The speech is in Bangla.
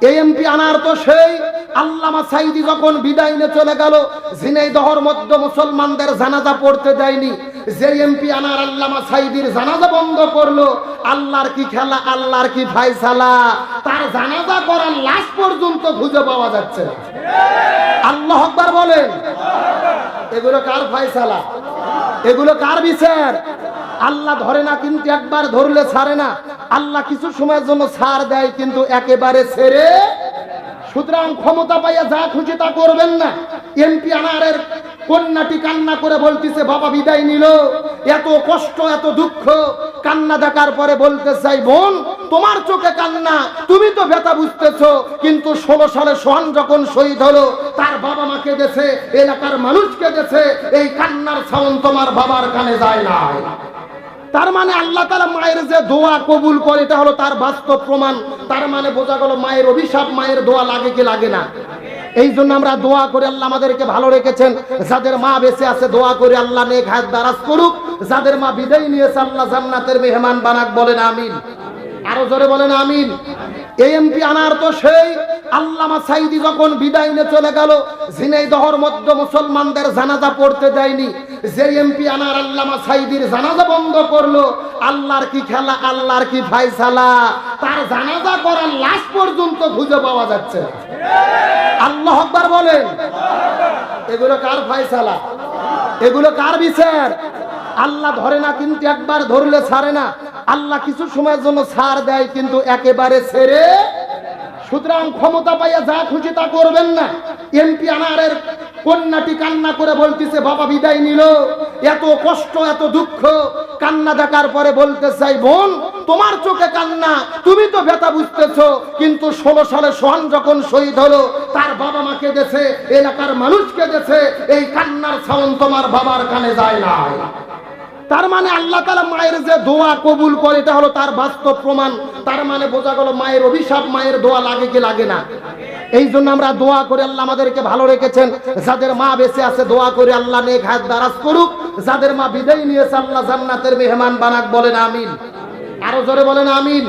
এই এমপি আনার তো সেই আল্লামা সাঈদী যখন বিদায় নিয়ে চলে গেল, ঝিনাইদহের মধ্যে মুসলমানদের জানাজা পড়তে দেয়নি। যে এমপি আনার আল্লামা সাঈদীর জানাজা বন্ধ করলো, আল্লাহর কি খেলা, আল্লাহর কি ফায়সালা, তার জানাজা করার লাশ পর্যন্ত খুঁজে পাওয়া যাচ্ছে না। আল্লাহু আকবার বলেন। এগুলো কার ফায়সালা? এগুলো কার বিচার? আল্লাহ ধরে না, কিন্তু একবার ধরলে ছাড়ে না। আল্লাহ কিছু সময়ের জন্য ছাড় দেয়, কিন্তু একেবারে ছেড়ে। সুতরাং ক্ষমতা পাইয়া যা খুশি তা করবেন না। এমপি আনারের কন্যাটি কান্না করে বলতেছে, বাবা বিদায় নিল, এত কষ্ট এত দুঃখ, কান্না দেখার পরে বলতে চাই, বোন তোমার চোখে কান্না, তুমি তো ব্যথা বুঝতেছো, কিন্তু 16 সালে সোহান যখন শহীদ হলো, তার বাবা মা কেঁদেছে, এলাকার মানুষ কেঁদেছে, এই কান্নার সাউন্ড তোমার বাবার কানে যায় না। তার মানে আল্লাহ তাআলা মায়ের যে দোয়া কবুল করে, এটা হলো তার বাস্তব প্রমাণ। তার মানে বোঝা গেল মায়ের অভিশাপ, মায়ের দোয়া লাগে কি লাগে না? এই জন্য আমরা দোয়া করে আল্লাহ আমাদেরকে ভালো রেখেছেন। যাদের মা বেঁচে আছে দোয়া করে আল্লাহ নেক হায়াত দারাজ করুক, যাদের মা বিদায় নিয়েছে আল্লাহ জান্নাতের মেহমান বানাক। বলেন আমিন। আরো জোরে বলেন আমিন। এই এমপি আনার তো সেই আল্লামা সাঈদী যখন বিদায় নিয়ে চলে গেল, ঝিনাইদহের মধ্যে মুসলমানদের জানাজা পড়তে দেয়নি। যে এমপি আনার আল্লামা সাঈদীর জানাজা বন্ধ করলো, আল্লাহর কি খেলা, আল্লাহর কি ফায়সালা, তার জানাজা করার লাশ পর্যন্ত খুঁজে পাওয়া যাচ্ছে না। আল্লাহু আকবার বলেন। এগুলো কার ফায়সালা? এগুলো কার বিচার? আল্লাহ ধরে না, কিন্তু একবার ধরলে ছাড়ে না। আল্লাহ কিছু সময়ের জন্য ছাড় দেয়, কিন্তু একেবারে ছেড়ে। সুতরাং ক্ষমতা পাইয়া যা খুশি তা করবেন না। এমপি আনারের কন্যাটি কান্না করে বলতেছে, বাবা বিদায় নিল, এত কষ্ট এত দুঃখ, কান্না দেখার পরে বলতে চাই, বোন তোমার চোখে কান্না, তুমি তো ব্যথা বুঝতেছো, কিন্তু 16 সালে সোহান যখন শহীদ হলো, তার বাবা মা কেঁদেছে, এলাকার মানুষ কেঁদেছে, এই কান্নার সাউন্ড তোমার বাবার কানে যায় না। তার মানে আল্লাহ তাআলা মায়ের যে দোয়া কবুল করে, এটা হলো তার বাস্তব প্রমাণ। তার মানে বোঝা গেল মায়ের অভিশাপ, মায়ের দোয়া লাগে কি লাগে না? এই জন্য আমরা দোয়া করে আল্লাহ আমাদেরকে ভালো রেখেছেন। যাদের মা বেঁচে আছে দোয়া করে আল্লাহ নেক হায়াত দারাজ করুক, যাদের মা বিদায় নিয়েছে আল্লাহ জান্নাতের মেহমান বানাক। বলেন আমিন। আরো জোরে বলেন আমিন।